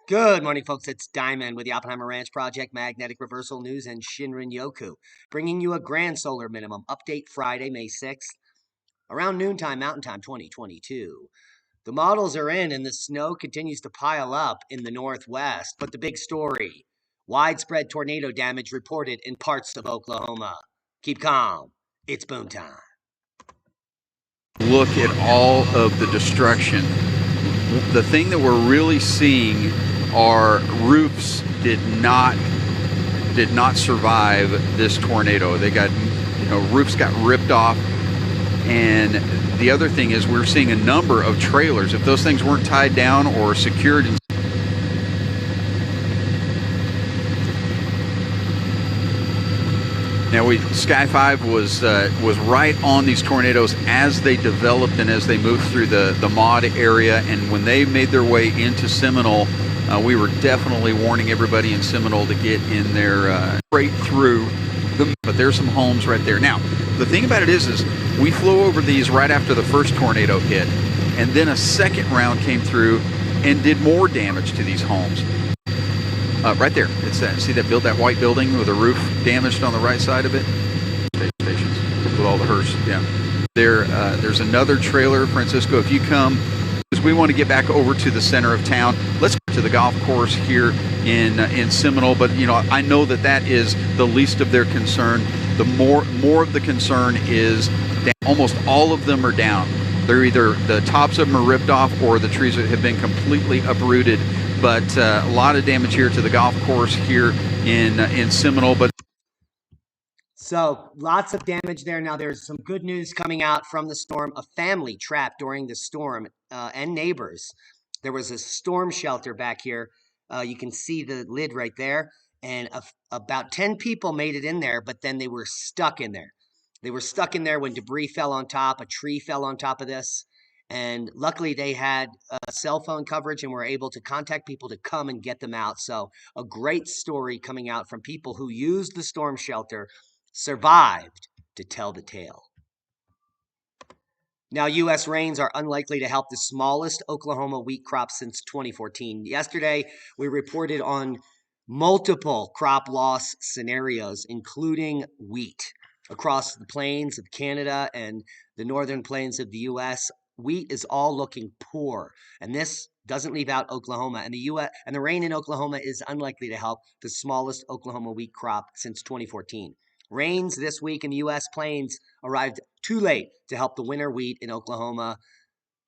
Good morning, folks. It's Diamond with the Oppenheimer Ranch Project, Magnetic Reversal News, and Shinrin Yoku, bringing you a grand solar minimum update Friday, May 6th, around noontime, Mountain Time 2022. The models are in, and the snow continues to pile up in the northwest. But the big story: widespread tornado damage reported in parts of Oklahoma. Keep calm. It's boom time. Look at all of the destruction. The thing that we're really seeing are roofs did not survive this tornado. They got, roofs got ripped off. And the other thing is we're seeing a number of trailers. If those things weren't tied down or secured in Now, Sky 5 was right on these tornadoes as they developed and as they moved through the Maud area. And when they made their way into Seminole, we were definitely warning everybody in Seminole to get in there straight through them. But there's some homes right there. Now, the thing about it is we flew over these right after the first tornado hit, and then a second round came through and did more damage to these homes. Right there, it's that. See that white building with a roof damaged on the right side of it? Stations with all the hearse. Yeah. There's another trailer, Francisco. If you come, because we want to get back over to the center of town. Let's go to the golf course here in Seminole. But I know that is the least of their concern. The more of the concern is that almost all of them are down. They're either the tops of them are ripped off or the trees have been completely uprooted. But a lot of damage here to the golf course here in Seminole. So lots of damage there. Now there's some good news coming out from the storm. A family trapped during the storm and neighbors. There was a storm shelter back here. You can see the lid right there. And about 10 people made it in there, but then they were stuck in there. They were stuck in there when debris fell on top. A tree fell on top of this. And luckily they had cell phone coverage and were able to contact people to come and get them out. So a great story coming out from people who used the storm shelter, survived to tell the tale. Now, U.S. rains are unlikely to help the smallest Oklahoma wheat crop since 2014. Yesterday, we reported on multiple crop loss scenarios, including wheat. Across the plains of Canada and the northern plains of the U.S., wheat is all looking poor. And this doesn't leave out Oklahoma. And the rain in Oklahoma is unlikely to help the smallest Oklahoma wheat crop since 2014. Rains this week in the U.S. plains arrived too late to help the winter wheat in Oklahoma,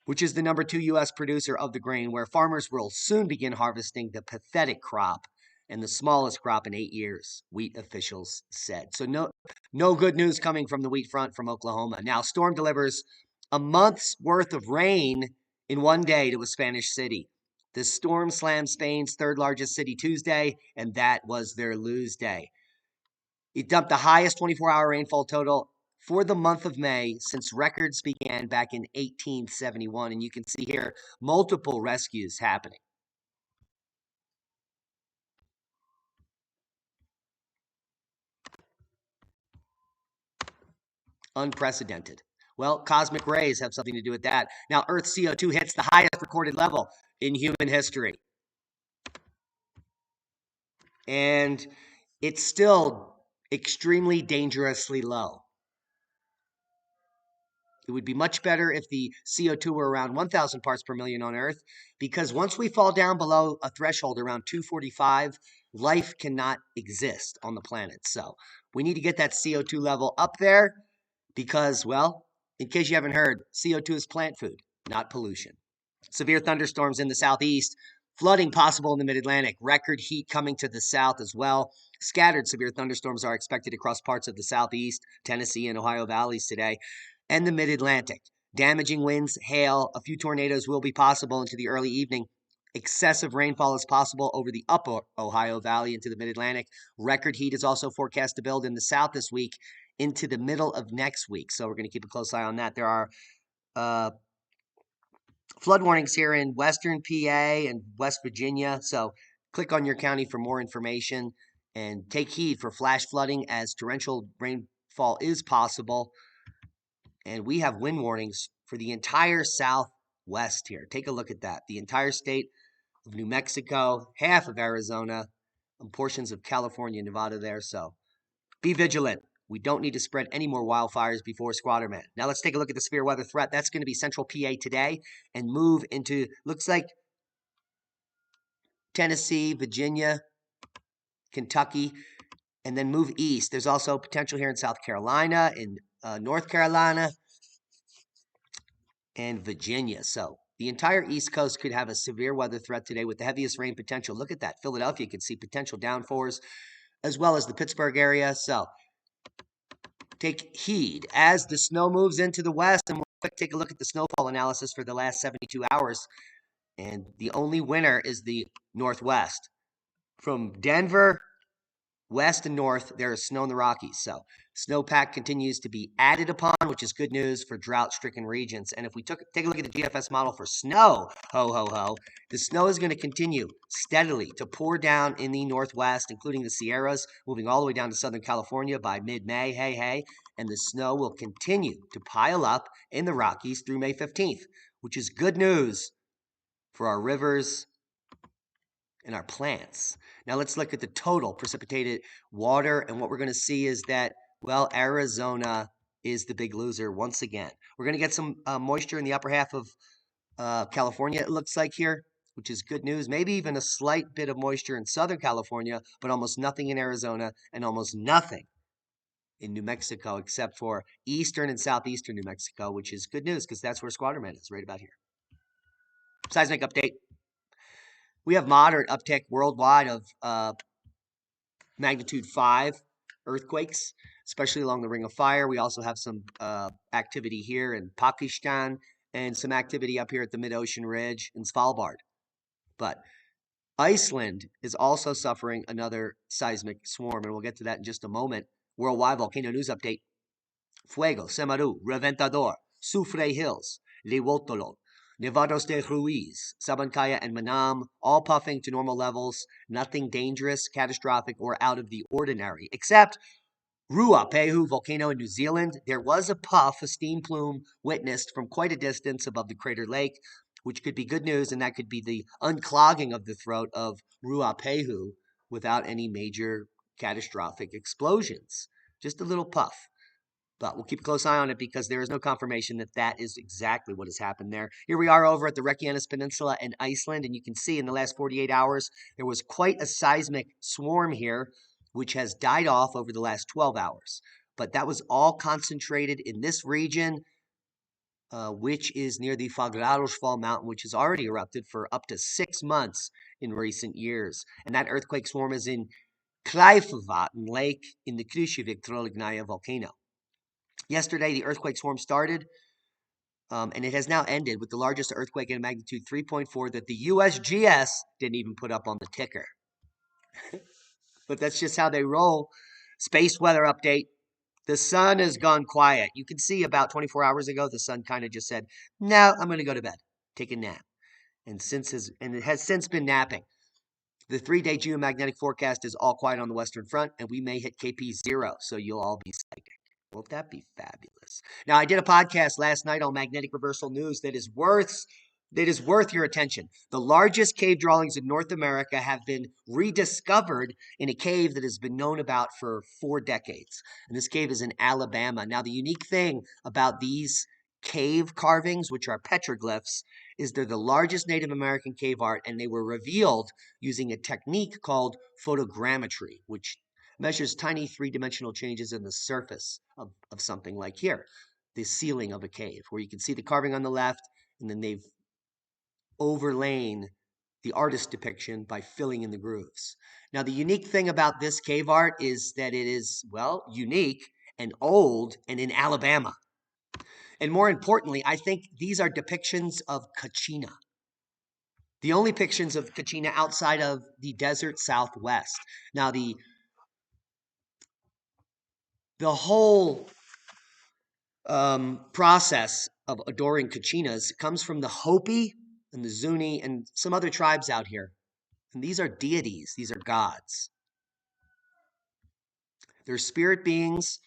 which is the number 2 U.S. producer of the grain, where farmers will soon begin harvesting the pathetic crop and the smallest crop in 8 years, wheat officials said. So no good news coming from the wheat front from Oklahoma. Now, storm delivers a month's worth of rain in one day to a Spanish city. The storm slammed Spain's third largest city Tuesday, and that was their lose day. It dumped the highest 24-hour rainfall total for the month of May since records began back in 1871. And you can see here multiple rescues happening. Unprecedented. Well, cosmic rays have something to do with that. Now, Earth's CO2 hits the highest recorded level in human history. And it's still extremely dangerously low. It would be much better if the CO2 were around 1,000 parts per million on Earth, because once we fall down below a threshold around 245, life cannot exist on the planet. So we need to get that CO2 level up there because, well, in case you haven't heard, CO2 is plant food, not pollution. Severe thunderstorms in the southeast. Flooding possible in the mid-Atlantic. Record heat coming to the south as well. Scattered severe thunderstorms are expected across parts of the southeast, Tennessee, and Ohio valleys today, and the mid-Atlantic. Damaging winds, hail, a few tornadoes will be possible into the early evening. Excessive rainfall is possible over the upper Ohio Valley into the mid-Atlantic. Record heat is also forecast to build in the south this week into the middle of next week. So we're going to keep a close eye on that. There are flood warnings here in western PA and West Virginia. So click on your county for more information and take heed for flash flooding as torrential rainfall is possible. And we have wind warnings for the entire southwest here. Take a look at that. The entire state of New Mexico, half of Arizona, and portions of California and Nevada there. So be vigilant. We don't need to spread any more wildfires before Squatterman. Now let's take a look at the severe weather threat. That's going to be central PA today and move into, looks like Tennessee, Virginia, Kentucky, and then move east. There's also potential here in South Carolina, in North Carolina, and Virginia. So the entire East Coast could have a severe weather threat today with the heaviest rain potential. Look at that. Philadelphia could see potential downpours, as well as the Pittsburgh area. So take heed as the snow moves into the west. And we'll take a look at the snowfall analysis for the last 72 hours. And the only winner is the Northwest. From Denver west and north, there is snow in the Rockies. So snowpack continues to be added upon, which is good news for drought-stricken regions. And if we take a look at the GFS model for snow, the snow is going to continue steadily to pour down in the Northwest, including the Sierras, moving all the way down to Southern California by mid-May, and the snow will continue to pile up in the Rockies through May 15th, which is good news for our rivers and our plants. Now let's look at the total precipitated water, and what we're going to see is that, well, Arizona is the big loser once again. We're going to get some moisture in the upper half of California, it looks like here, which is good news. Maybe even a slight bit of moisture in Southern California, but almost nothing in Arizona and almost nothing in New Mexico, except for eastern and southeastern New Mexico, which is good news because that's where Squatterman is, right about here. Seismic update. We have moderate uptick worldwide of magnitude 5 earthquakes, especially along the Ring of Fire. We also have some activity here in Pakistan and some activity up here at the mid-ocean ridge in Svalbard. But Iceland is also suffering another seismic swarm, and we'll get to that in just a moment. Worldwide volcano news update. Fuego, Semaru, Reventador, Sufre Hills, Lewotolo, Nevados de Ruiz, Sabancaya, and Manam, all puffing to normal levels, nothing dangerous, catastrophic, or out of the ordinary, except Ruapehu volcano in New Zealand. There was a puff, a steam plume, witnessed from quite a distance above the crater lake, which could be good news, and that could be the unclogging of the throat of Ruapehu without any major catastrophic explosions. Just a little puff. But we'll keep a close eye on it because there is no confirmation that that is exactly what has happened there. Here we are over at the Reykjanes Peninsula in Iceland, and you can see in the last 48 hours, there was quite a seismic swarm here, which has died off over the last 12 hours. But that was all concentrated in this region, which is near the Fagradalsfjall mountain, which has already erupted for up to 6 months in recent years. And that earthquake swarm is in Kleifvatn Lake in the Kruševik Trolignaya volcano. Yesterday, the earthquake swarm started, and it has now ended with the largest earthquake at a magnitude 3.4 that the USGS didn't even put up on the ticker. But that's just how they roll. Space weather update. The sun has gone quiet. You can see about 24 hours ago, the sun kind of just said, no, I'm going to go to bed, take a nap. And it has since been napping. The 3-day geomagnetic forecast is all quiet on the western front, and we may hit KP 0, so you'll all be psychic. Won't that be fabulous? Now, I did a podcast last night on magnetic reversal news that is worth your attention. The largest cave drawings in North America have been rediscovered in a cave that has been known about for 4 decades. And this cave is in Alabama. Now, the unique thing about these cave carvings, which are petroglyphs, is they're the largest Native American cave art, and they were revealed using a technique called photogrammetry, which measures tiny 3-dimensional changes in the surface of something like here, the ceiling of a cave, where you can see the carving on the left, and then they've overlain the artist depiction by filling in the grooves. Now, the unique thing about this cave art is that it is, well, unique and old and in Alabama. And more importantly, I think these are depictions of Kachina. The only depictions of Kachina outside of the desert Southwest. Now, the whole process of adoring Kachinas comes from the Hopi and the Zuni and some other tribes out here. And these are deities. These are gods. They're spirit beings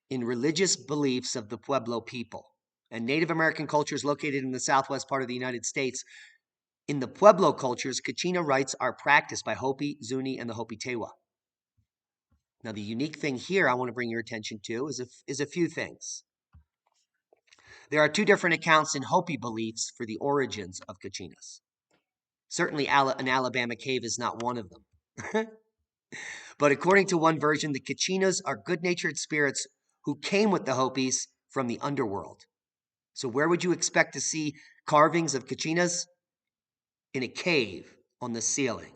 in religious beliefs of the Pueblo people. And Native American cultures located in the southwest part of the United States In the Pueblo cultures, Kachina rites are practiced by Hopi, Zuni, and the Hopi Tewa. Now, the unique thing here I want to bring your attention to is a few things. There are two different accounts in Hopi beliefs for the origins of Kachinas. Certainly, an Alabama cave is not one of them. But according to one version, the Kachinas are good-natured spirits who came with the Hopis from the underworld. So where would you expect to see carvings of Kachinas? In a cave on the ceiling.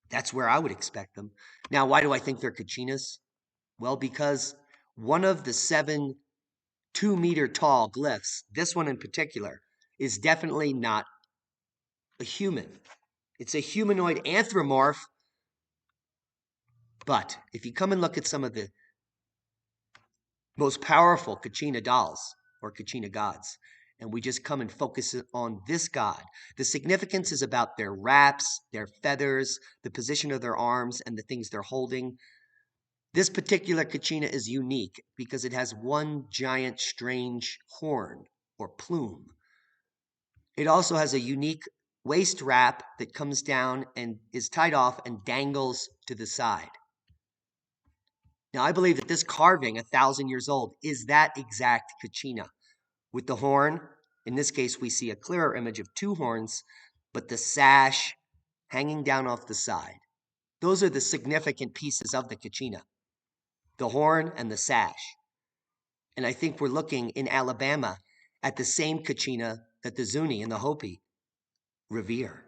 That's where I would expect them. Now, why do I think they're Kachinas? Well, because one of the 7 2-meter tall glyphs, this one in particular, is definitely not a human. It's a humanoid anthropomorph. But if you come and look at some of the most powerful Kachina dolls or Kachina gods, and we just come and focus on this god, the significance is about their wraps, their feathers, the position of their arms, and the things they're holding. This particular Kachina is unique because it has one giant strange horn or plume. It also has a unique waist wrap that comes down and is tied off and dangles to the side. Now, I believe that this carving, 1,000 years old, is that exact Kachina. With the horn, in this case, we see a clearer image of 2 horns, but the sash hanging down off the side. Those are the significant pieces of the Kachina, the horn and the sash. And I think we're looking in Alabama at the same Kachina that the Zuni and the Hopi revere.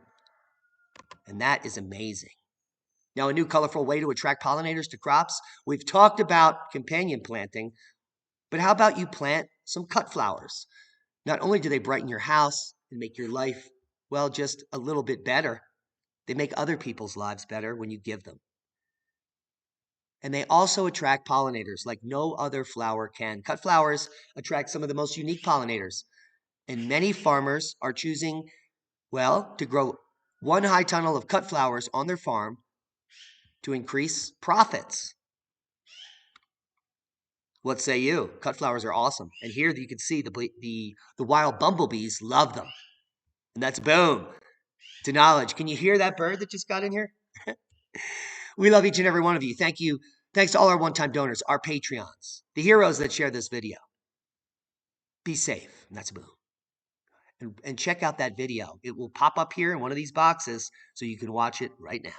And that is amazing. Now, a new colorful way to attract pollinators to crops. We've talked about companion planting, but how about you plant some cut flowers? Not only do they brighten your house and make your life, well, just a little bit better, they make other people's lives better when you give them. And they also attract pollinators like no other flower can. Cut flowers attract some of the most unique pollinators. And many farmers are choosing, well, to grow one high tunnel of cut flowers on their farm to increase profits. What say you? Cut flowers are awesome. And here you can see the wild bumblebees love them. And that's boom to knowledge. Can you hear that bird that just got in here? We love each and every one of you. Thank you. Thanks to all our one-time donors, our Patreons, the heroes that share this video. Be safe. And that's boom. And check out that video. It will pop up here in one of these boxes so you can watch it right now.